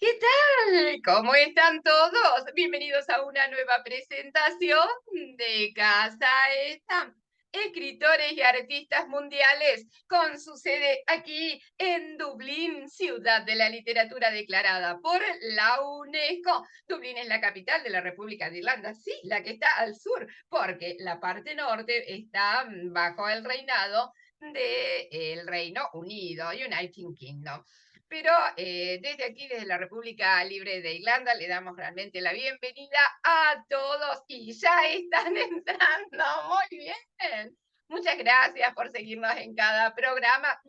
¿Qué tal? ¿Cómo están todos? Bienvenidos a una nueva presentación de Casa Esta. Escritores y artistas mundiales con su sede aquí en Dublín, ciudad de la literatura declarada por la UNESCO. Dublín es la capital de la República de Irlanda, sí, la que está al sur, porque la parte norte está bajo el reinado del Reino Unido, United Kingdom. Pero desde aquí, desde la República Libre de Irlanda, le damos realmente la bienvenida a todos y ya están entrando. Muy bien. Muchas gracias por seguirnos en cada programa.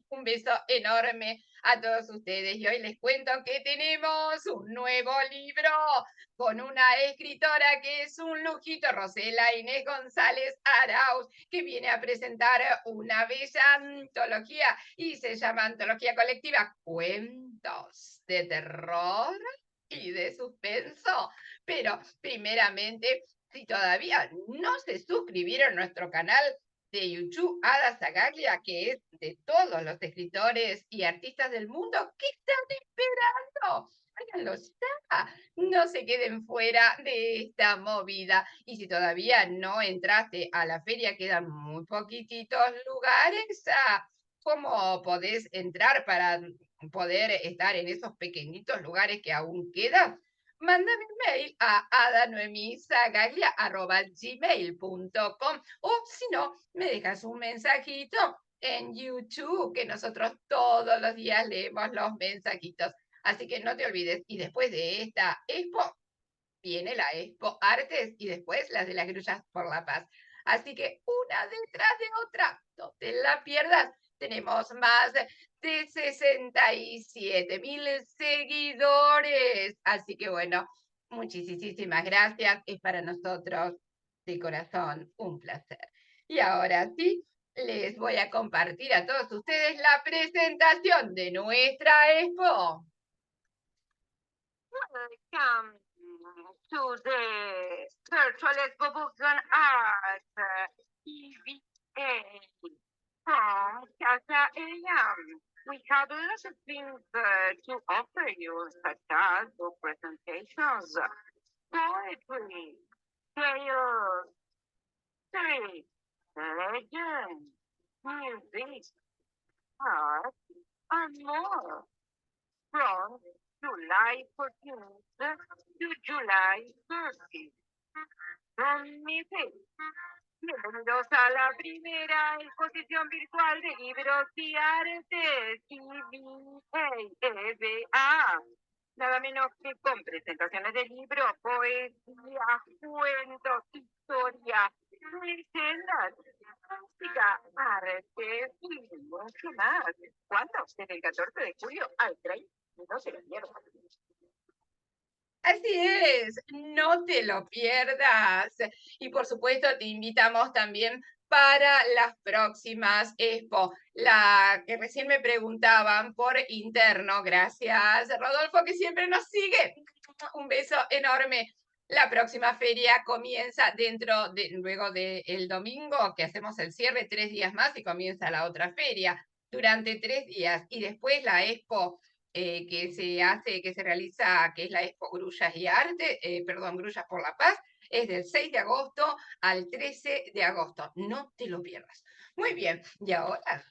Un beso enorme a todos ustedes. Y hoy les cuento que tenemos un nuevo libro con una escritora que es un lujito, Rosela Inés González Arauz, que viene a presentar una bella antología y se llama Antología Colectiva Cuentos de Terror y de Suspenso. Pero primeramente, si todavía no se suscribieron a nuestro canal de YouTube, Ada Zagaglia, que es de todos los escritores y artistas del mundo, ¿qué están esperando? Háganlo ya, no se queden fuera de esta movida. Y si todavía no entraste a la feria, quedan muy poquititos lugares. ¿Cómo podés entrar para poder estar en esos pequeñitos lugares que aún quedan? Mándame un mail a adanoemisagaglia@gmail.com o si no, me dejas un mensajito en YouTube, que nosotros todos los días leemos los mensajitos. Así que no te olvides. Y después de esta expo, viene la Expo Artes y después las de las Grullas por la Paz. Así que una detrás de otra, no te la pierdas. Tenemos más de 67.000 seguidores. Así que bueno, muchísimas gracias. Es para nosotros de corazón un placer. Y ahora sí, les voy a compartir a todos ustedes la presentación de nuestra Expo. Welcome to the Virtual Expo Books and Art, EVA, from Casa AM. We have lots of things to offer you, such as book presentations, poetry, tales, history, legend, music, art, and more. From July 14th to July 30th. Con mi fe. Bienvenidos a la primera exposición virtual de libros y artes, EVA. Nada menos que con presentaciones de libros, poesía, cuentos, historia, leyendas, música, arte y mucho más. ¿Cuándo? Desde el 14 de julio al 30. No se lo pierdan. Así es, no te lo pierdas. Y por supuesto te invitamos también para las próximas Expo. La que recién me preguntaban por interno, gracias Rodolfo que siempre nos sigue. Un beso enorme. La próxima feria comienza luego del domingo, que hacemos el cierre 3 días más y comienza la otra feria durante 3 días. Y después la Expo que se realiza, que es la Expo Grullas y Arte, perdón, Grullas por la Paz, es del 6 de agosto al 13 de agosto. No te lo pierdas. Muy bien, y ahora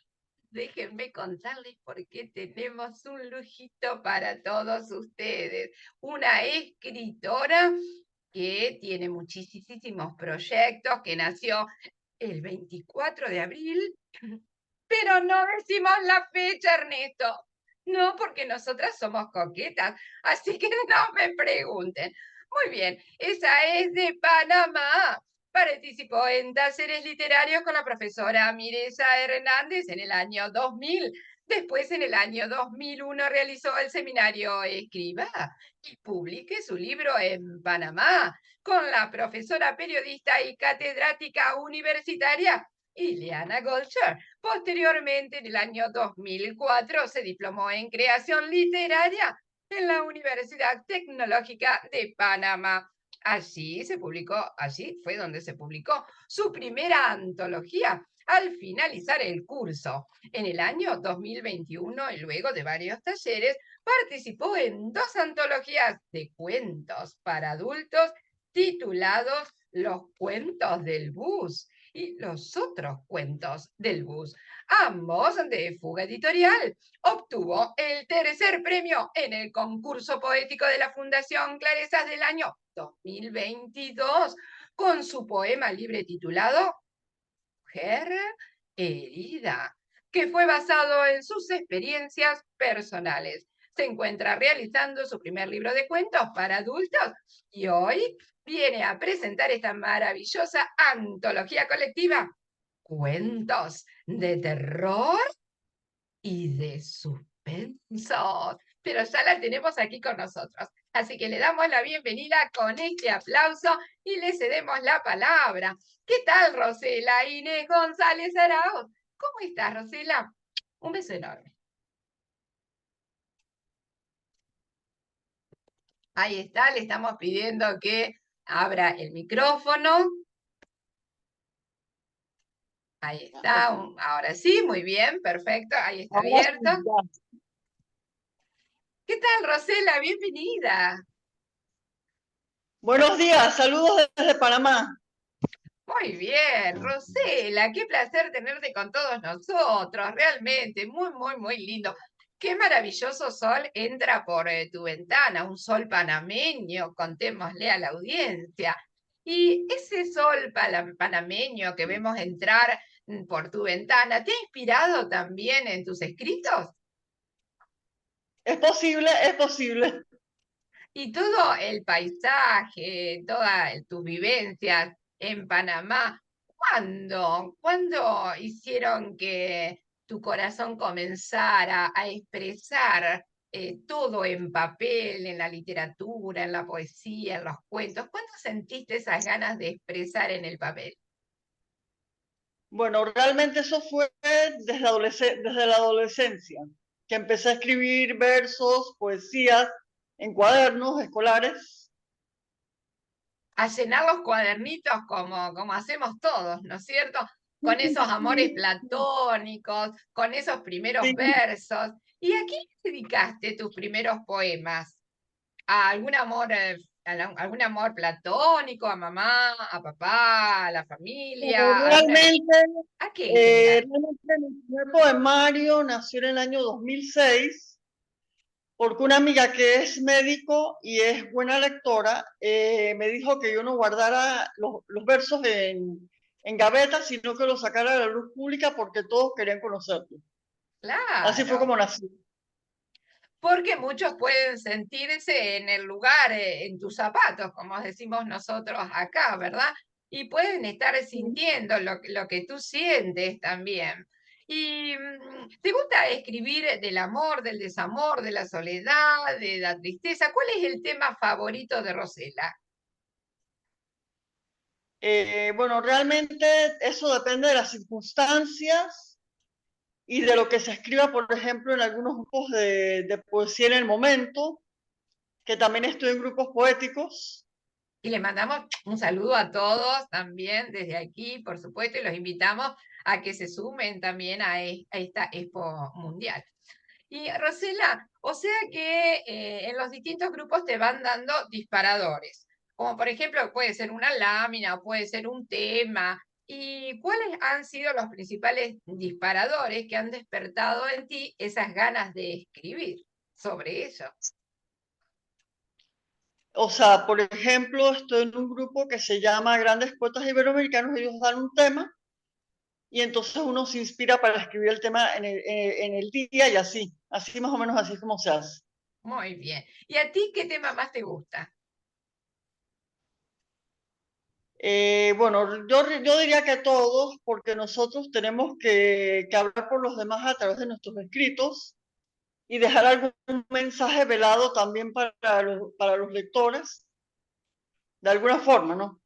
déjenme contarles por qué tenemos un lujito para todos ustedes. Una escritora que tiene muchísimos proyectos, que nació el 24 de abril, pero no decimos la fecha, Ernesto. No, porque nosotras somos coquetas, así que no me pregunten. Muy bien, esa es de Panamá. Participó en talleres literarios con la profesora Miresa Hernández en el año 2000. Después, en el año 2001, realizó el seminario Escriba y publique su libro en Panamá con la profesora periodista y catedrática universitaria Ileana Golcher. Posteriormente, en el año 2004, se diplomó en creación literaria en la Universidad Tecnológica de Panamá. Allí fue donde se publicó su primera antología, al finalizar el curso. En el año 2021, y luego de varios talleres, participó en 2 antologías de cuentos para adultos titulados Los cuentos del bus y Los otros cuentos del bus, ambos de Fuga Editorial. Obtuvo el tercer premio en el concurso poético de la Fundación Clarezas del año 2022 con su poema libre titulado Mujer herida, que fue basado en sus experiencias personales. Se encuentra realizando su primer libro de cuentos para adultos y hoy viene a presentar esta maravillosa antología colectiva, Cuentos de Terror y de Suspenso. Pero ya la tenemos aquí con nosotros. Así que le damos la bienvenida con este aplauso y le cedemos la palabra. ¿Qué tal, Rosela Inés González Arauz? ¿Cómo estás, Rosela? Un beso enorme. Ahí está, le estamos pidiendo que abra el micrófono. Ahí está, ahora sí, muy bien, perfecto, ahí está Ahora sí, abierto. ya. ¿Qué tal, Rosela? Bienvenida. Buenos días, saludos desde Panamá. Muy bien, Rosela, qué placer tenerte con todos nosotros, realmente, muy, muy, muy lindo. Qué maravilloso sol entra por tu ventana, un sol panameño, contémosle a la audiencia. Y ese sol panameño que vemos entrar por tu ventana, ¿te ha inspirado también en tus escritos? Es posible, es posible. Y todo el paisaje, todas tus vivencias en Panamá, ¿cuándo hicieron que tu corazón comenzara a expresar todo en papel, en la literatura, en la poesía, en los cuentos? ¿Cuándo sentiste esas ganas de expresar en el papel? Bueno, realmente eso fue desde la adolescencia, que empecé a escribir versos, poesías en cuadernos escolares. A llenar los cuadernitos como hacemos todos, ¿no es cierto? Con esos amores platónicos, con esos primeros Sí, versos. ¿Y a quién dedicaste tus primeros poemas? ¿A algún amor platónico, a mamá, a papá, a la familia? realmente, ¿A qué en general? realmente mi primer poemario nació en el año 2006, porque una amiga que es médico y es buena lectora me dijo que yo no guardara los versos en gavetas, sino que los sacara a la luz pública porque todos querían conocerlo. Así fue Claro. como nací. Porque muchos pueden sentirse en el lugar, en tus zapatos, como decimos nosotros acá, ¿verdad? Y pueden estar sintiendo lo que tú sientes también. ¿Y te gusta escribir del amor, del desamor, de la soledad, de la tristeza? ¿Cuál es el tema favorito de Rosela? Bueno, realmente eso depende de las circunstancias y de lo que se escriba, por ejemplo, en algunos grupos de poesía en el momento, que también estoy en grupos poéticos. Y le mandamos un saludo a todos también desde aquí, por supuesto, y los invitamos a que se sumen también a esta Expo Mundial. Y Rosela, o sea que en los distintos grupos te van dando disparadores, como por ejemplo puede ser una lámina o puede ser un tema. ¿Y cuáles han sido los principales disparadores que han despertado en ti esas ganas de escribir sobre ello? O sea, por ejemplo, estoy en un grupo que se llama Grandes Poetas Iberoamericanos, ellos dan un tema y entonces uno se inspira para escribir el tema en el día y así más o menos así es como se hace. Muy bien. ¿Y a ti qué tema más te gusta? Bueno, yo diría que todos, porque nosotros tenemos que hablar por los demás a través de nuestros escritos y dejar algún mensaje velado también para los lectores, de alguna forma, ¿no?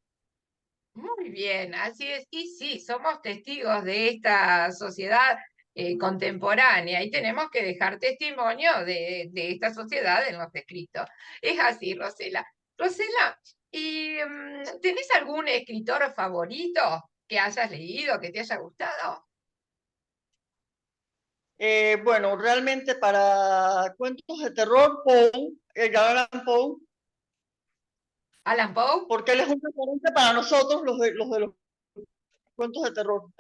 Muy bien, así es. Y sí, somos testigos de esta sociedad contemporánea y tenemos que dejar testimonio de esta sociedad en los escritos. Es así, Rosela. Rosela, ¿y tenés algún escritor favorito que hayas leído, que te haya gustado? Bueno, realmente para cuentos de terror, Poe, Edgar Allan Poe, Alan Poe. porque él es un referente para nosotros, los cuentos de terror.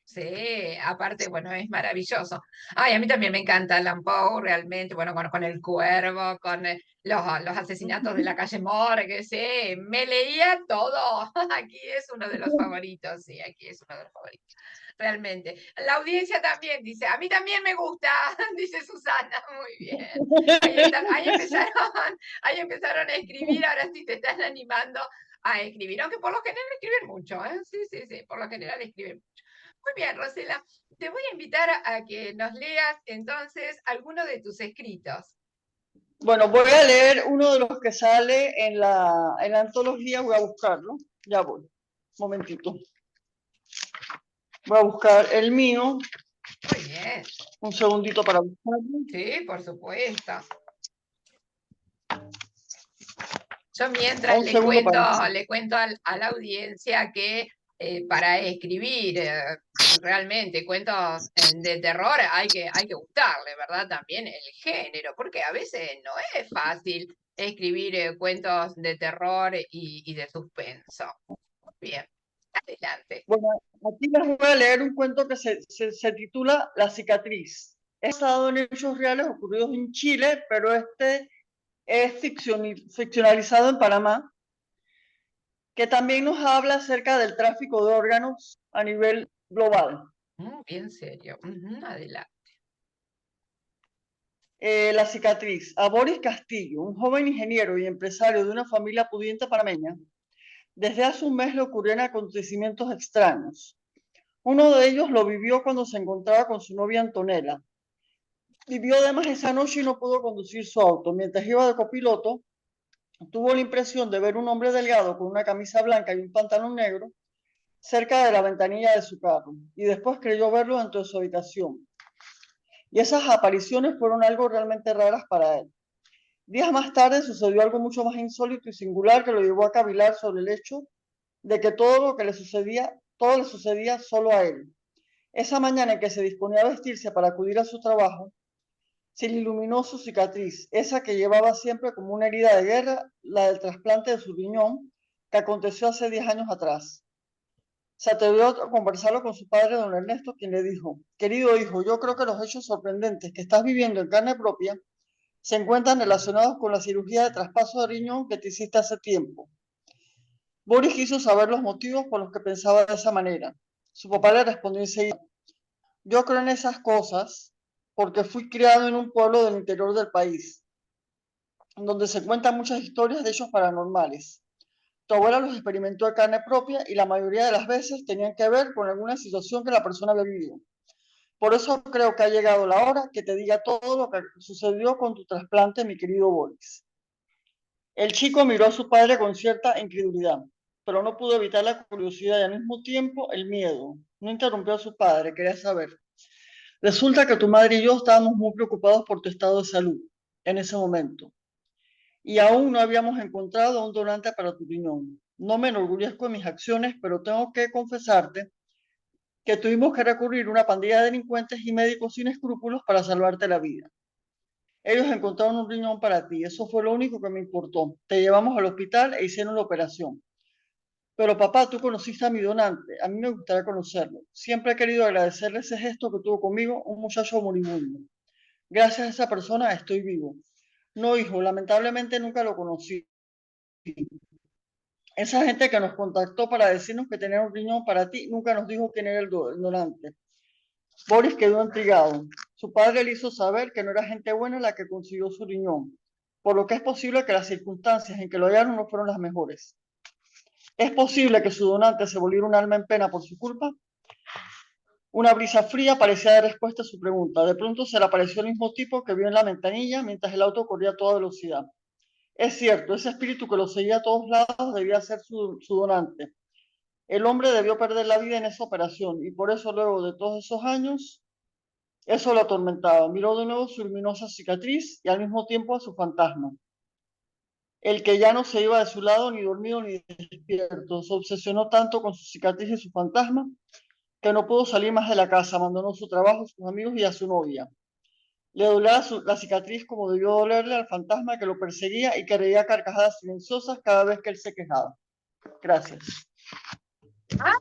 Sí, aparte, bueno, es maravilloso. Ay, a mí también me encanta Alan Poe, realmente, bueno, con El Cuervo, con los asesinatos de la calle Morgue, sí, me leía todo. Aquí es uno de los favoritos, sí, aquí es uno de los favoritos, realmente. La audiencia también dice, a mí también me gusta, dice Susana, muy bien. Ahí están, ahí empezaron a escribir, ahora sí te están animando a escribir, aunque por lo general escriben mucho, ¿eh? Sí, sí, sí, por lo general escriben mucho. Muy bien, Rosela, te voy a invitar a que nos leas entonces alguno de tus escritos. Bueno, voy a leer uno de los que sale en la antología, voy a buscarlo, ya voy, un momentito. Voy a buscar el mío, Muy bien, un segundito para buscarlo. sí, por supuesto. Yo mientras Un segundo para... le cuento a la audiencia que para escribir realmente cuentos de terror hay que gustarle, ¿verdad? También el género, porque a veces no es fácil escribir cuentos de terror y de suspenso. Muy bien, adelante. Bueno, aquí les voy a leer un cuento que se titula La cicatriz. Es basado en hechos reales ocurridos en Chile, pero este es ficcionalizado en Panamá, que también nos habla acerca del tráfico de órganos a nivel global. Bien serio. Adelante. La cicatriz. A Boris Castillo, un joven ingeniero y empresario de una familia pudiente panameña, desde hace un mes le ocurrieron acontecimientos extraños. Uno de ellos lo vivió cuando se encontraba con su novia Antonella. Vivió además esa noche y no pudo conducir su auto. Mientras iba de copiloto, tuvo la impresión de ver un hombre delgado con una camisa blanca y un pantalón negro cerca de la ventanilla de su carro, y después creyó verlo dentro de su habitación. Y esas apariciones fueron algo realmente raras para él. Días más tarde sucedió algo mucho más insólito y singular que lo llevó a cavilar sobre el hecho de que todo le sucedía solo a él. Esa mañana en que se disponía a vestirse para acudir a su trabajo, se le iluminó su cicatriz, esa que llevaba siempre como una herida de guerra, la del trasplante de su riñón, que aconteció hace 10 años atrás. Se atrevió a conversarlo con su padre, don Ernesto, quien le dijo: querido hijo, yo creo que los hechos sorprendentes que estás viviendo en carne propia se encuentran relacionados con la cirugía de traspaso de riñón que te hiciste hace tiempo. Boris quiso saber los motivos por los que pensaba de esa manera. Su papá le respondió enseguida: yo creo en esas cosas porque fui criado en un pueblo del interior del país, donde se cuentan muchas historias de hechos paranormales. Tu abuela los experimentó de carne propia y la mayoría de las veces tenían que ver con alguna situación que la persona había vivido. Por eso creo que ha llegado la hora que te diga todo lo que sucedió con tu trasplante, mi querido Boris. El chico miró a su padre con cierta incredulidad, pero no pudo evitar la curiosidad y al mismo tiempo el miedo. No interrumpió a su padre, quería saber: resulta que tu madre y yo estábamos muy preocupados por tu estado de salud en ese momento y aún no habíamos encontrado un donante para tu riñón. No me enorgullezco de mis acciones, pero tengo que confesarte que tuvimos que recurrir a una pandilla de delincuentes y médicos sin escrúpulos para salvarte la vida. Ellos encontraron un riñón para ti, eso fue lo único que me importó. Te llevamos al hospital e hicieron la operación. Pero papá, tú conociste a mi donante, a mí me gustaría conocerlo. Siempre he querido agradecerle ese gesto que tuvo conmigo, un muchacho moribundo. Gracias a esa persona estoy vivo. No, hijo, lamentablemente nunca lo conocí. Esa gente que nos contactó para decirnos que tenía un riñón para ti, nunca nos dijo quién era el donante. Boris quedó intrigado. Su padre le hizo saber que no era gente buena la que consiguió su riñón, por lo que es posible que las circunstancias en que lo hallaron no fueron las mejores. ¿Es posible que su donante se volviera un alma en pena por su culpa? Una brisa fría parecía dar respuesta a su pregunta. De pronto se le apareció el mismo tipo que vio en la ventanilla mientras el auto corría a toda velocidad. Es cierto, ese espíritu que lo seguía a todos lados debía ser su donante. El hombre debió perder la vida en esa operación y por eso luego de todos esos años, eso lo atormentaba. Miró de nuevo su luminosa cicatriz y al mismo tiempo a su fantasma. el que ya no se iba de su lado ni dormido ni despierto. Se obsesionó tanto con su cicatriz y su fantasma que no pudo salir más de la casa, abandonó su trabajo, sus amigos y a su novia. Le dolía la cicatriz como debió dolerle al fantasma que lo perseguía y que reía carcajadas silenciosas cada vez que él se quejaba. Gracias. ¡Oh,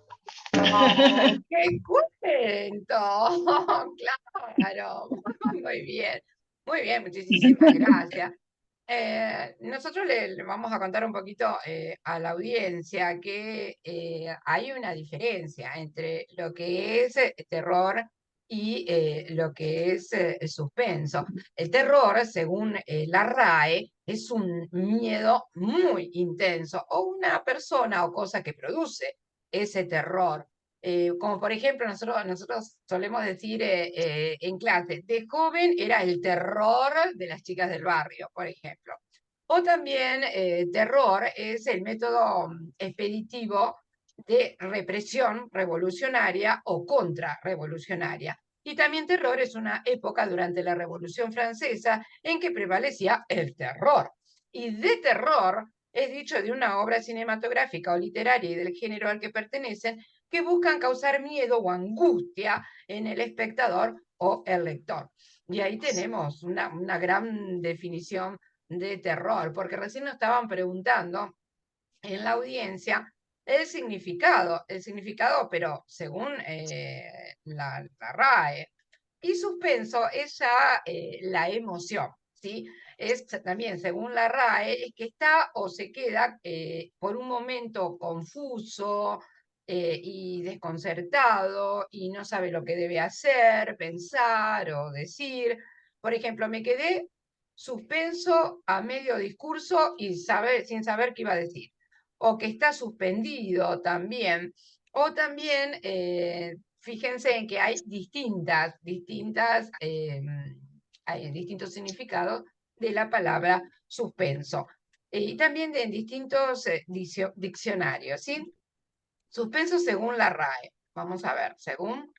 qué cuento! Claro, muy bien, muchísimas gracias. Nosotros le vamos a contar un poquito a la audiencia que hay una diferencia entre lo que es terror y lo que es suspenso. El terror, según la RAE, es un miedo muy intenso o una persona o cosa que produce ese terror. Como por ejemplo, nosotros solemos decir en clase, de joven era el terror de las chicas del barrio, por ejemplo. O también terror es el método expeditivo de represión revolucionaria o contrarrevolucionaria. Y también terror es una época durante la Revolución Francesa en que prevalecía el terror. Y de terror es dicho de una obra cinematográfica o literaria y del género al que pertenecen que buscan causar miedo o angustia en el espectador o el lector. Y ahí tenemos una gran definición de terror, porque recién nos estaban preguntando en la audiencia el significado, pero según la RAE. Y suspenso es ya la emoción, ¿sí? Es también, según la RAE, es que está o se queda por un momento confuso y desconcertado y no sabe lo que debe hacer, pensar o decir. Por ejemplo, me quedé suspenso a medio discurso y sin saber qué iba a decir. O que está suspendido también. O también fíjense en que hay hay distintos significados de la palabra suspenso. Y también en distintos diccionarios, ¿sí? Suspenso según la RAE. Vamos a ver, según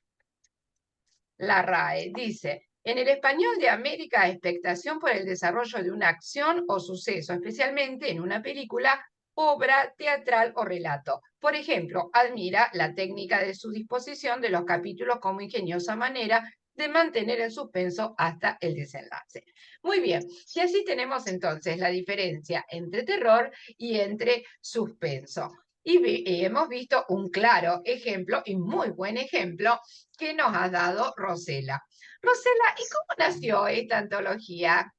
la RAE dice, en el español de América, expectación por el desarrollo de una acción o suceso, especialmente en una película, obra teatral o relato. Por ejemplo, admira la técnica de su disposición de los capítulos como ingeniosa manera de mantener el suspenso hasta el desenlace. Muy bien, y así tenemos entonces la diferencia entre terror y entre suspenso. Y hemos visto un claro ejemplo y muy buen ejemplo que nos ha dado Rosela. Rosela, ¿y cómo nació esta antología?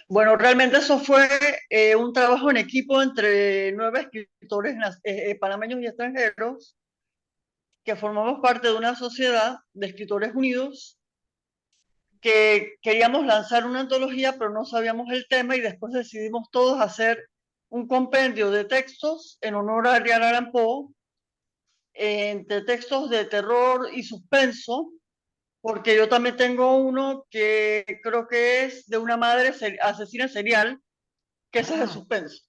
Bueno, realmente eso fue un trabajo en equipo entre 9 escritores panameños y extranjeros que formamos parte de una sociedad de escritores unidos que queríamos lanzar una antología, pero no sabíamos el tema y después decidimos todos hacer un compendio de textos en honor a Edgar Allan Poe, entre textos de terror y suspenso, porque yo también tengo uno que creo que es de una madre asesina serial, que ese es de suspenso.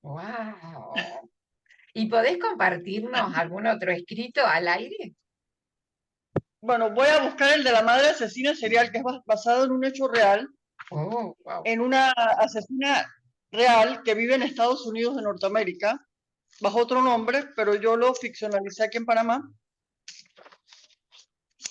¡Wow! ¿Y podés compartirnos algún otro escrito al aire? Bueno, voy a buscar el de la madre asesina serial, que es basado en un hecho real, Oh, wow. en una asesina real que vive en Estados Unidos de Norteamérica, bajo otro nombre, pero yo lo ficcionalicé aquí en Panamá.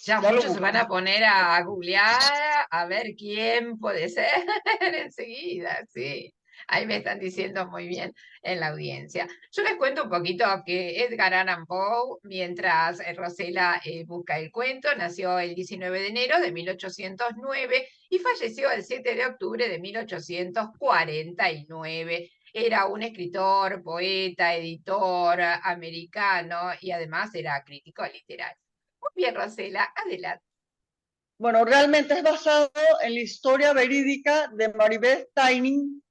Ya Ya lo muchos se busco. van a poner a googlear a ver quién puede ser enseguida, sí. Ahí me están diciendo muy bien en la audiencia. Yo les cuento un poquito que Edgar Allan Poe, mientras Rosela busca el cuento, nació el 19 de enero de 1809 y falleció el 7 de octubre de 1849. Era un escritor, poeta, editor americano y además era crítico literario. Muy bien, Rosela, adelante. Bueno, realmente es basado en la historia verídica de Maribeth Taining,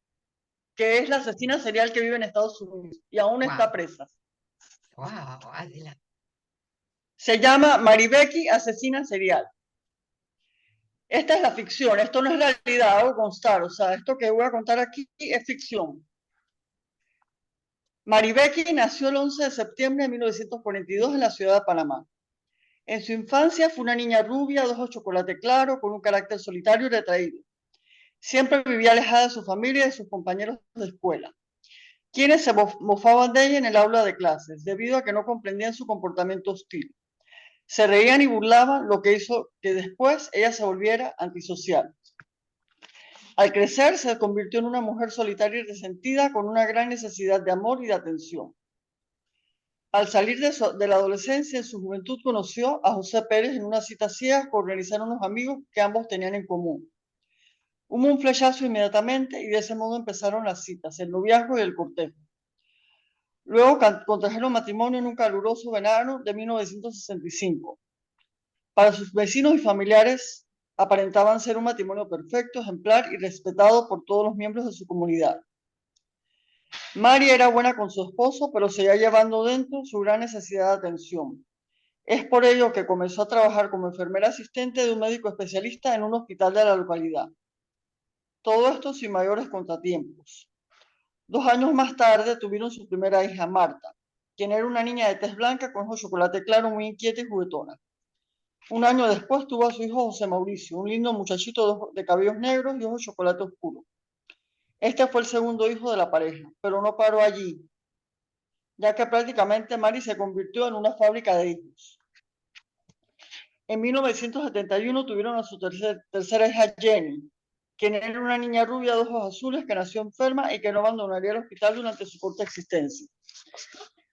que es la asesina serial que vive en Estados Unidos y aún está Wow, presa. wow, adelante. Se llama Maribeki, asesina serial. Esta es la ficción, esto no es realidad, hago constar, o sea, esto que voy a contar aquí es ficción. Maribeki nació el 11 de septiembre de 1942 en la ciudad de Panamá. En su infancia fue una niña rubia, de ojos chocolate claro, con un carácter solitario y retraído. Siempre vivía alejada de su familia y de sus compañeros de escuela, quienes se mofaban de ella en el aula de clases, debido a que no comprendían su comportamiento hostil. Se reían y burlaban, lo que hizo que después ella se volviera antisocial. Al crecer, se convirtió en una mujer solitaria y resentida, con una gran necesidad de amor y de atención. Al salir de la adolescencia, en su juventud conoció a José Pérez en una cita ciega que organizaron unos amigos que ambos tenían en común. Hubo un flechazo inmediatamente y de ese modo empezaron las citas, el noviazgo y el cortejo. Luego contrajeron matrimonio en un caluroso verano de 1965. Para sus vecinos y familiares aparentaban ser un matrimonio perfecto, ejemplar y respetado por todos los miembros de su comunidad. Mari era buena con su esposo, pero seguía llevando dentro su gran necesidad de atención. Es por ello que comenzó a trabajar como enfermera asistente de un médico especialista en un hospital de la localidad. Todo esto sin mayores contratiempos. 2 años más tarde tuvieron su primera hija, Marta, quien era una niña de tez blanca con ojos chocolate claro, muy inquieta y juguetona. Un año después tuvo a su hijo José Mauricio, un lindo muchachito de cabellos negros y ojos chocolate oscuro. Este fue el segundo hijo de la pareja, pero no paró allí, ya que prácticamente Mari se convirtió en una fábrica de hijos. En 1971 tuvieron a su tercera hija, Jenny, quien era una niña rubia de ojos azules que nació enferma y que no abandonaría el hospital durante su corta existencia.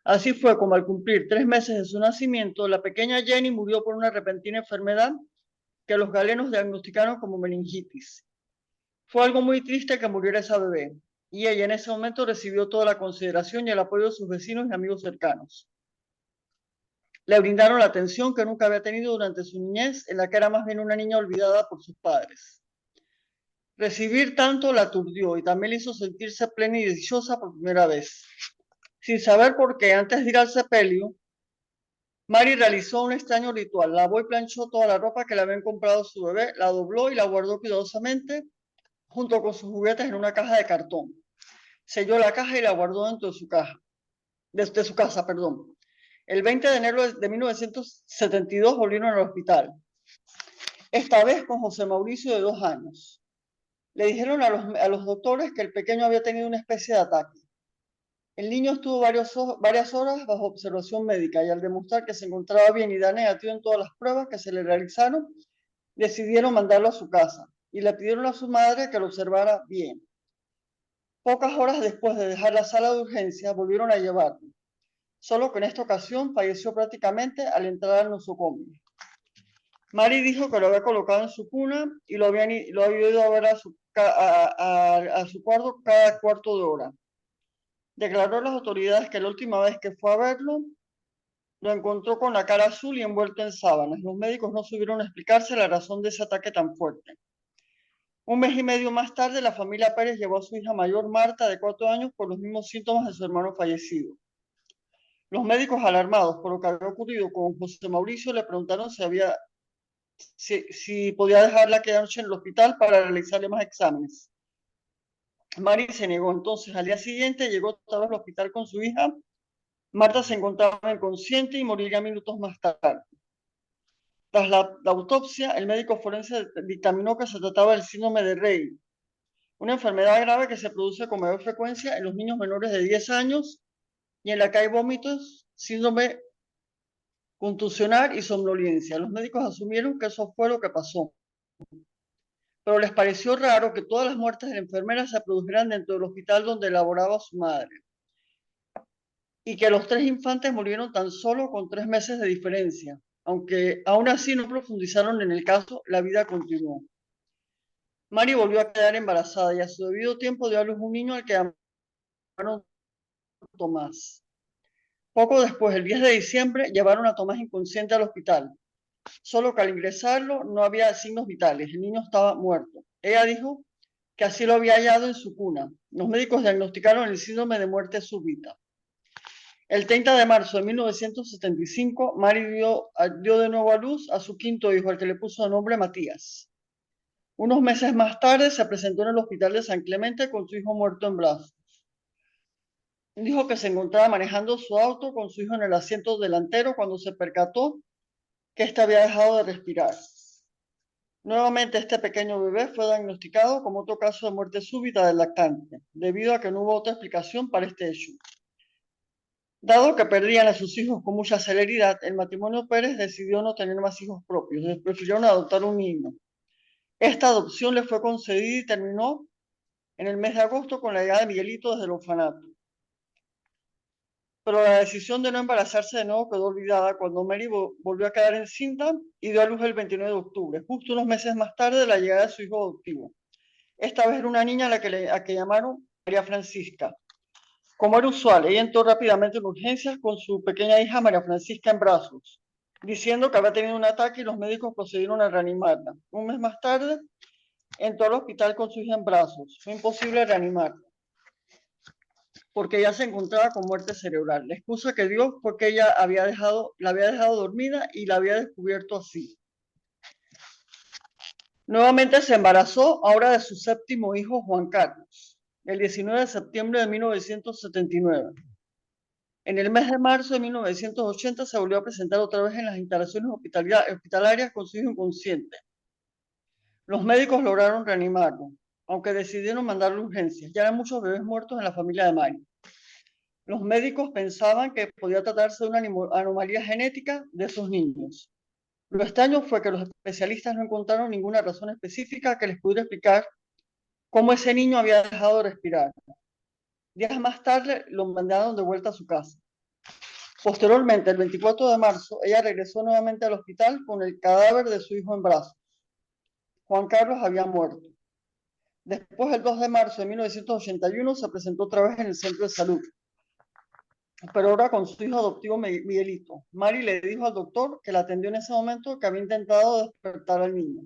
Así fue como, al cumplir 3 meses de su nacimiento, la pequeña Jenny murió por una repentina enfermedad que los galenos diagnosticaron como meningitis. Fue algo muy triste que muriera esa bebé, y ella en ese momento recibió toda la consideración y el apoyo de sus vecinos y amigos cercanos. Le brindaron la atención que nunca había tenido durante su niñez, en la que era más bien una niña olvidada por sus padres. Recibir tanto la aturdió y también le hizo sentirse plena y dichosa por primera vez. Sin saber por qué, antes de ir al sepelio, Mari realizó un extraño ritual. Lavó y planchó toda la ropa que le habían comprado su bebé, la dobló y la guardó cuidadosamente junto con sus juguetes en una caja de cartón. Selló la caja y la guardó dentro de su caja, desde su casa, perdón. El 20 de enero de 1972 volvieron al hospital, esta vez con José Mauricio, de 2 años. Le dijeron a los doctores que el pequeño había tenido una especie de ataque. El niño estuvo varias horas bajo observación médica y, al demostrar que se encontraba bien y da negativo en todas las pruebas que se le realizaron, decidieron mandarlo a su casa y le pidieron a su madre que lo observara bien. Pocas horas después de dejar la sala de urgencia, volvieron a llevarlo, solo que en esta ocasión falleció prácticamente al entrar al nosocomio. Mari dijo que lo había colocado en su cuna y lo había ido a ver a su cuarto cada cuarto de hora. Declaró a las autoridades que la última vez que fue a verlo, lo encontró con la cara azul y envuelto en sábanas. Los médicos no supieron explicarse la razón de ese ataque tan fuerte. 1 mes y medio más tarde, la familia Pérez llevó a su hija mayor, Marta, de 4 años, por los mismos síntomas de su hermano fallecido. Los médicos, alarmados por lo que había ocurrido con José Mauricio, le preguntaron si podía dejarla quedarse en el hospital para realizarle más exámenes. Mari se negó. Entonces, al día siguiente, llegó otra vez al hospital con su hija. Marta se encontraba inconsciente y moriría minutos más tarde. Tras la autopsia, el médico forense dictaminó que se trataba del síndrome de Rey, una enfermedad grave que se produce con mayor frecuencia en los niños menores de 10 años y en la que hay vómitos, síndrome contusional y somnolencia. Los médicos asumieron que eso fue lo que pasó, pero les pareció raro que todas las muertes de la enfermera se produjeran dentro del hospital donde laboraba su madre, y que los 3 infantes murieron tan solo con 3 meses de diferencia. Aunque aún así no profundizaron en el caso, la vida continuó. Mari volvió a quedar embarazada y a su debido tiempo dio a luz un niño al que llamaron Tomás. Poco después, el 10 de diciembre, llevaron a Tomás inconsciente al hospital. Solo que al ingresarlo no había signos vitales, el niño estaba muerto. Ella dijo que así lo había hallado en su cuna. Los médicos diagnosticaron el síndrome de muerte súbita. El 30 de marzo de 1975, Mari dio de nuevo a luz a su 5.º hijo, al que le puso el nombre Matías. Unos meses más tarde se presentó en el hospital de San Clemente con su hijo muerto en brazos. Dijo que se encontraba manejando su auto con su hijo en el asiento delantero cuando se percató que éste había dejado de respirar. Nuevamente, este pequeño bebé fue diagnosticado como otro caso de muerte súbita del lactante, debido a que no hubo otra explicación para este hecho. Dado que perdían a sus hijos con mucha celeridad, el matrimonio Pérez decidió no tener más hijos propios, prefirieron adoptar un niño. Esta adopción le fue concedida y terminó en el mes de agosto con la llegada de Miguelito desde el orfanato. Pero la decisión de no embarazarse de nuevo quedó olvidada cuando Mary volvió a quedar encinta y dio a luz el 29 de octubre, justo unos meses más tarde de la llegada de su hijo adoptivo. Esta vez era una niña a que llamaron María Francisca. Como era usual, ella entró rápidamente en urgencias con su pequeña hija María Francisca en brazos, diciendo que había tenido un ataque y los médicos procedieron a reanimarla. Un mes más tarde, entró al hospital con su hija en brazos. Fue imposible reanimarla porque ella se encontraba con muerte cerebral. La excusa que dio fue que ella la había dejado dormida y la había descubierto así. Nuevamente se embarazó, ahora de su séptimo hijo, Juan Carlos, el 19 de septiembre de 1979. En el mes de marzo de 1980 se volvió a presentar otra vez en las instalaciones hospitalarias con su hijo inconsciente. Los médicos lograron reanimarlo, aunque decidieron mandarle urgencias. Ya eran muchos bebés muertos en la familia de Mari. Los médicos pensaban que podía tratarse de una anomalía genética de sus niños. Lo extraño fue que los especialistas no encontraron ninguna razón específica que les pudiera explicar cómo ese niño había dejado de respirar. Días más tarde lo mandaron de vuelta a su casa. Posteriormente, el 24 de marzo, ella regresó nuevamente al hospital con el cadáver de su hijo en brazos. Juan Carlos había muerto. Después, el 2 de marzo de 1981, se presentó otra vez en el centro de salud, pero ahora con su hijo adoptivo Miguelito. Mari le dijo al doctor que la atendió en ese momento que había intentado despertar al niño.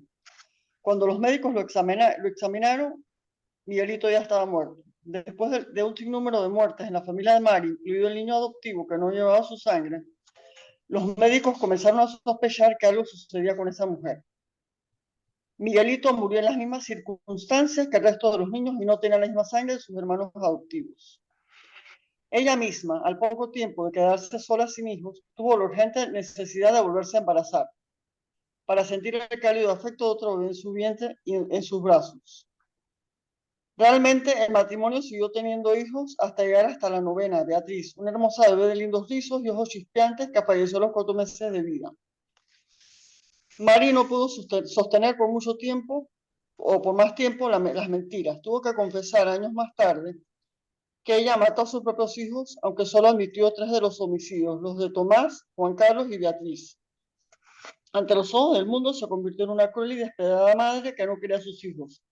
Cuando los médicos lo examinaron, Miguelito ya estaba muerto. Después de un sinnúmero de muertes en la familia de Mari, incluido el niño adoptivo que no llevaba su sangre, los médicos comenzaron a sospechar que algo sucedía con esa mujer. Miguelito murió en las mismas circunstancias que el resto de los niños y no tenía la misma sangre de sus hermanos adoptivos. Ella misma, al poco tiempo de quedarse sola sin hijos, tuvo la urgente necesidad de volverse a embarazar para sentir el cálido afecto de otro bebé en su vientre y en sus brazos. Realmente el matrimonio siguió teniendo hijos hasta llegar hasta la novena, Beatriz, una hermosa bebé de lindos rizos y ojos chispeantes que falleció a los 4 meses de vida. Mari no pudo sostener por mucho tiempo o por más tiempo las mentiras. Tuvo que confesar años más tarde que ella mató a sus propios hijos, aunque solo admitió 3 de los homicidios, los de Tomás, Juan Carlos y Beatriz. Ante los ojos del mundo se convirtió en una cruel y despiadada madre que no quería a sus hijos.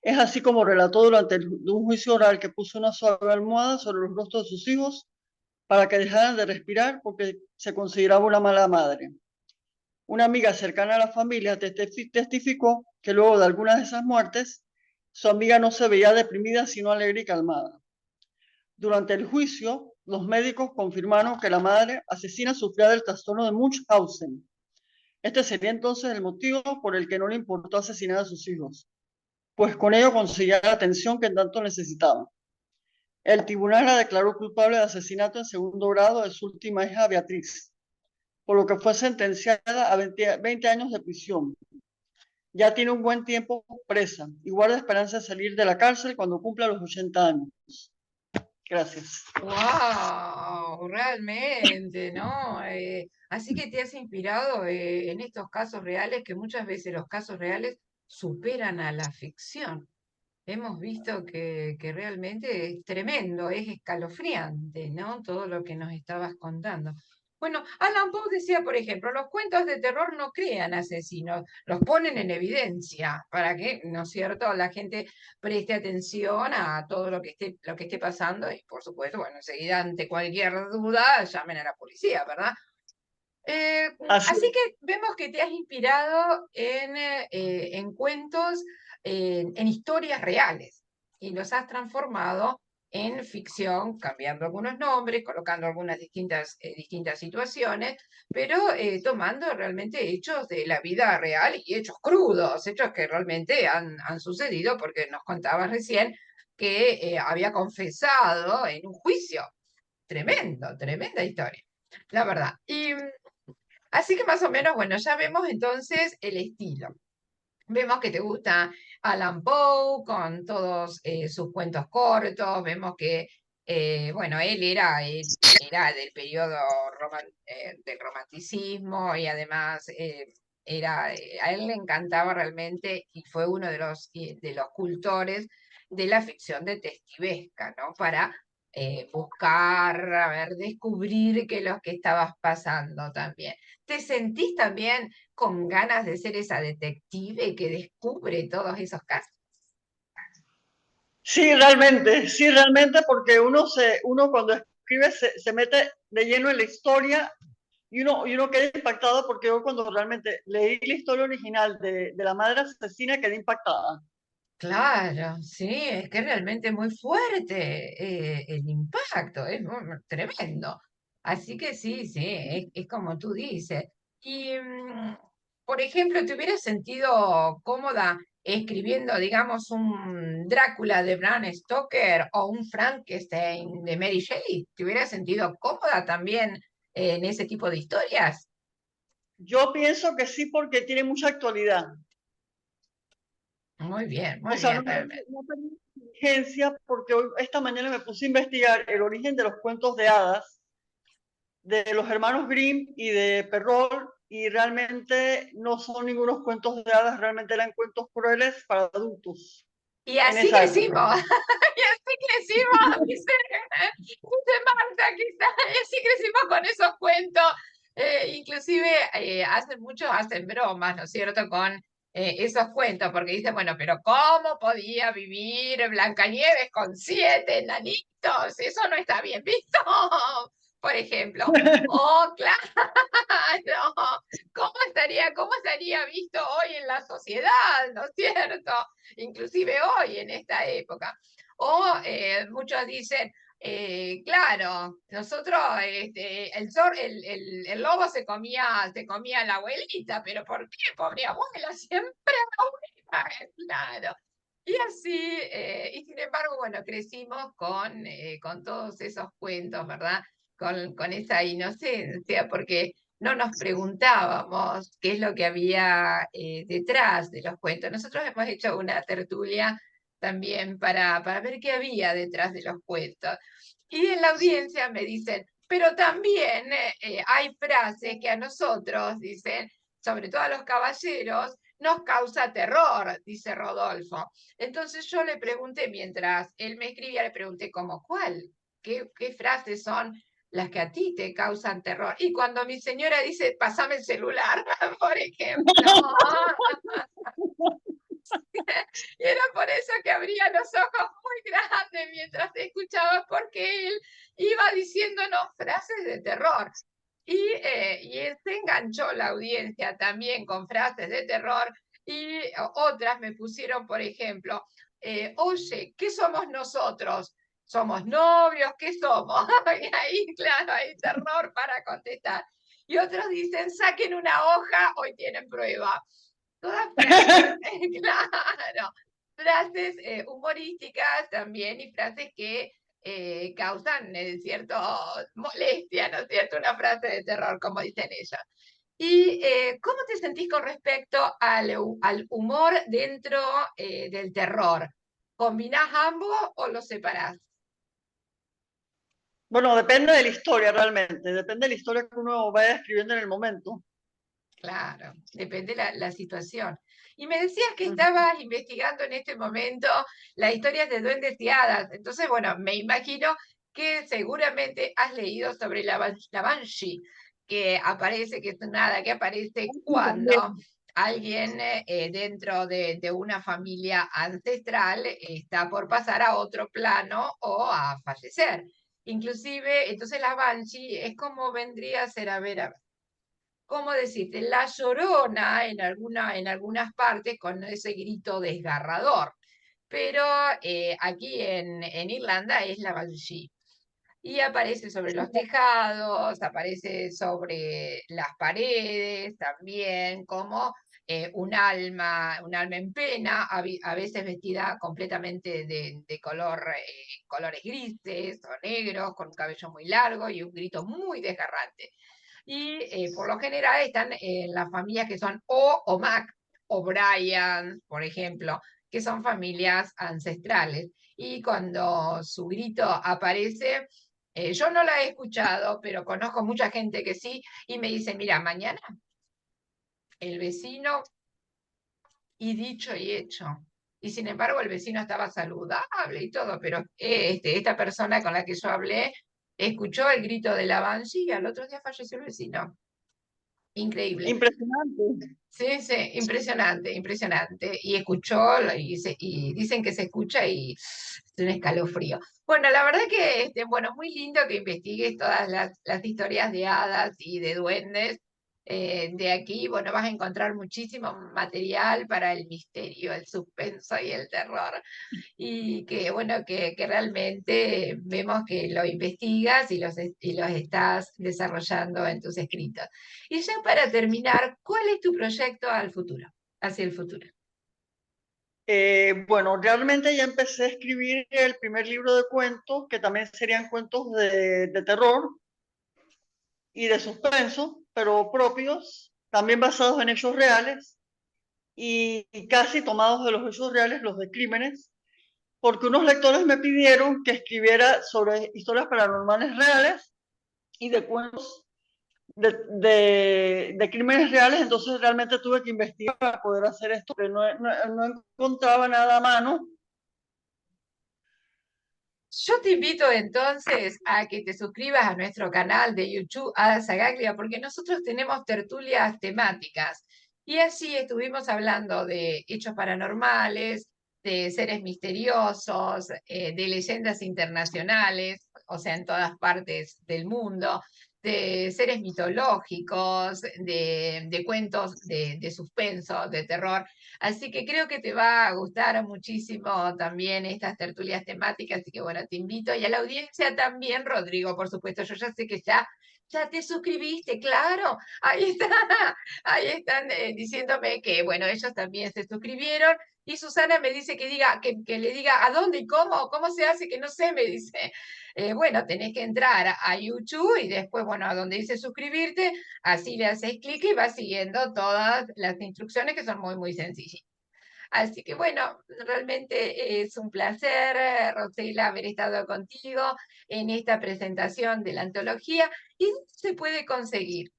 Es así como relató durante un juicio oral que puso una suave almohada sobre los rostros de sus hijos para que dejaran de respirar porque se consideraba una mala madre. Una amiga cercana a la familia testificó que luego de algunas de esas muertes, su amiga no se veía deprimida, sino alegre y calmada. Durante el juicio, los médicos confirmaron que la madre asesina sufría del trastorno de Munchausen. Este sería entonces el motivo por el que no le importó asesinar a sus hijos, pues con ello conseguía la atención que tanto necesitaban. El tribunal la declaró culpable de asesinato en segundo grado de su última hija, Beatriz, por lo que fue sentenciada a 20 años de prisión. Ya tiene un buen tiempo presa y guarda esperanza de salir de la cárcel cuando cumpla los 80 años. Gracias. ¡Wow! Realmente, ¿no? Así que te has inspirado en estos casos reales, que muchas veces los casos reales superan a la ficción. Hemos visto que realmente es tremendo, es escalofriante, ¿no? Todo lo que nos estabas contando. Bueno, Alan Poe decía, por ejemplo, los cuentos de terror no crean asesinos, los ponen en evidencia para que, ¿no es cierto?, la gente preste atención a todo lo que esté pasando y, por supuesto, bueno, enseguida, ante cualquier duda, llamen a la policía, ¿verdad? Así que vemos que te has inspirado en cuentos, en historias reales, y los has transformado en ficción, cambiando algunos nombres, colocando algunas distintas situaciones, pero tomando realmente hechos de la vida real y hechos crudos, hechos que realmente han sucedido, porque nos contabas recién que había confesado en un juicio. Tremendo, tremenda historia, la verdad. Y así que más o menos, bueno, ya vemos entonces el estilo. Vemos que te gusta Alan Poe con todos sus cuentos cortos, vemos que, bueno, él era del periodo del romanticismo y además a él le encantaba realmente y fue uno de los cultores de la ficción detectivesca, ¿no? Para buscar, a ver, descubrir qué es lo que estabas pasando también. ¿Te sentís también con ganas de ser esa detective que descubre todos esos casos? Sí, realmente, porque uno cuando escribe se mete de lleno en la historia y uno queda impactado porque yo cuando realmente leí la historia original de la madre asesina quedé impactada. Claro, sí, es que realmente es muy fuerte el impacto, es tremendo. Así que sí, sí, es como tú dices. Y, por ejemplo, ¿te hubieras sentido cómoda escribiendo, digamos, un Drácula de Bram Stoker o un Frankenstein de Mary Shelley? ¿Te hubieras sentido cómoda también en ese tipo de historias? Yo pienso que sí porque tiene mucha actualidad. Muy O sea, bien, realmente. no tengo inteligencia porque hoy, esta mañana me puse a investigar el origen de los cuentos de hadas de los hermanos Grimm y de Perrault y realmente no son ningunos cuentos de hadas, realmente eran cuentos crueles para adultos Y en así esa época. crecimos, y así crecimos, dice Marta, quizás, y así crecimos con esos cuentos. Inclusive muchos hacen bromas, ¿no es cierto?, con esos cuentos, porque dicen, bueno, pero ¿cómo podía vivir Blancanieves con 7 enanitos? Eso no está bien visto, por ejemplo. Oh, claro, cómo estaría visto hoy en la sociedad, ¿no es cierto? Inclusive hoy en esta época. O muchos dicen, claro, nosotros, el lobo se comía a la abuelita, pero ¿por qué? Pobre abuela, siempre la abuela, claro. Y así, y sin embargo, bueno, crecimos con todos esos cuentos, ¿verdad? Con esa inocencia, porque no nos preguntábamos qué es lo que había detrás de los cuentos. Nosotros hemos hecho una tertulia también para ver qué había detrás de los cuentos. Y en la audiencia me dicen, pero también hay frases que a nosotros, dicen, sobre todo a los caballeros, nos causa terror, dice Rodolfo. Entonces yo le pregunté, mientras él me escribía, le pregunté, ¿cómo cuál? ¿Qué frases son las que a ti te causan terror? Y cuando mi señora dice, pasame el celular, por ejemplo, y era por eso que abría los ojos muy grandes mientras escuchaba, porque él iba diciéndonos frases de terror. Y él se enganchó la audiencia también con frases de terror y otras me pusieron, por ejemplo, oye, ¿qué somos nosotros? ¿Somos novios? ¿Qué somos? Y ahí, claro, hay terror para contestar. Y otros dicen, saquen una hoja, hoy tienen prueba. Todas frases, claro, frases humorísticas también y frases que causan cierto molestia, ¿no es cierto? Una frase de terror, como dicen ellos. ¿Y cómo te sentís con respecto al humor dentro del terror? ¿Combinás ambos o los separás? Bueno, depende de la historia realmente, depende de la historia que uno vaya escribiendo en el momento. Claro, depende la situación. Y me decías que estabas investigando en este momento las historias de duendes y hadas. Entonces, bueno, me imagino que seguramente has leído sobre la Banshee, que aparece, que es un hada que aparece Sí, cuando también. alguien dentro de una familia ancestral está por pasar a otro plano o a fallecer. Inclusive, entonces la Banshee es como vendría a ser, a ver, ¿cómo decirte? La Llorona en algunas partes con ese grito desgarrador, pero aquí en Irlanda es la Banshee. Y aparece sobre los tejados, aparece sobre las paredes también, como un alma en pena, a veces vestida completamente de colores grises o negros, con un cabello muy largo y un grito muy desgarrante. Y por lo general están en las familias que son O o Mac. O'Brien, por ejemplo, que son familias ancestrales. Y cuando su grito aparece, yo no la he escuchado, pero conozco mucha gente que sí, y me dice, mira, mañana el vecino, y dicho y hecho. Y sin embargo el vecino estaba saludable y todo, pero esta persona con la que yo hablé escuchó el grito de la Banshee y al otro día falleció el vecino. Increíble. Impresionante. Sí, sí, impresionante, impresionante. Y escuchó, y dicen que se escucha y es un escalofrío. Bueno, la verdad que, bueno, muy lindo que investigues todas las historias de hadas y de duendes. De aquí, bueno, vas a encontrar muchísimo material para el misterio, el suspenso y el terror y que bueno, que realmente vemos que lo investigas y los estás desarrollando en tus escritos. Y ya para terminar, ¿cuál es tu proyecto al futuro, hacia el futuro? Bueno, realmente ya empecé a escribir el primer libro de cuentos, que también serían cuentos de terror y de suspenso, pero propios, también basados en hechos reales y casi tomados de los hechos reales, los de crímenes, porque unos lectores me pidieron que escribiera sobre historias paranormales reales y de cuentos de crímenes reales, entonces realmente tuve que investigar para poder hacer esto, porque no encontraba nada a mano. Yo te invito entonces a que te suscribas a nuestro canal de YouTube Ada Sagaglia, porque nosotros tenemos tertulias temáticas. Y así estuvimos hablando de hechos paranormales, de seres misteriosos, de leyendas internacionales, o sea, en todas partes del mundo, de seres mitológicos, de cuentos de suspenso, de terror. Así que creo que te va a gustar muchísimo también estas tertulias temáticas, así que bueno, te invito y a la audiencia también, Rodrigo, por supuesto, yo ya sé que ya te suscribiste, claro, ahí está, ahí están diciéndome que bueno, ellos también se suscribieron y Susana me dice que diga, que le diga a dónde y cómo se hace, que no sé, me dice. Bueno, tenés que entrar a YouTube y después, bueno, a donde dice suscribirte, así le haces clic y vas siguiendo todas las instrucciones que son muy, muy sencillas. Así que bueno, realmente es un placer, Rosela, haber estado contigo en esta presentación de la antología. ¿Y dónde se puede conseguir?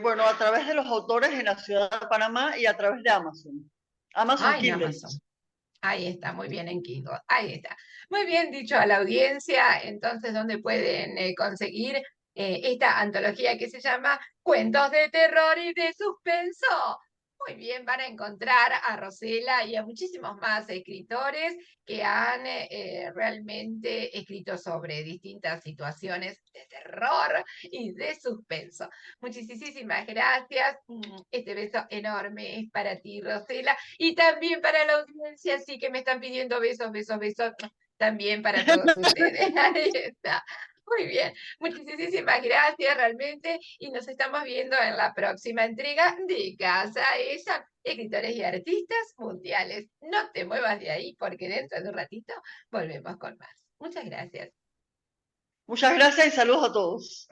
Bueno, a través de los autores en la ciudad de Panamá y a través de Amazon. Amazon Ah, en Kindle. Amazon. Ahí está, muy bien en Kindle. Ahí está. Muy bien dicho a la audiencia, entonces, ¿dónde pueden conseguir esta antología que se llama Cuentos de Terror y de Suspenso? Muy bien, van a encontrar a Rosela y a muchísimos más escritores que han realmente escrito sobre distintas situaciones de terror y de suspenso. Muchísimas gracias. Este beso enorme es para ti, Rosela, y también para la audiencia, sí que me están pidiendo besos, besos, besos, también para todos ustedes. Ahí está. Muy bien, muchísimas gracias realmente y nos estamos viendo en la próxima entrega de Casa Ella, escritores y artistas mundiales. No te muevas de ahí porque dentro de un ratito volvemos con más. Muchas gracias. Muchas gracias y saludos a todos.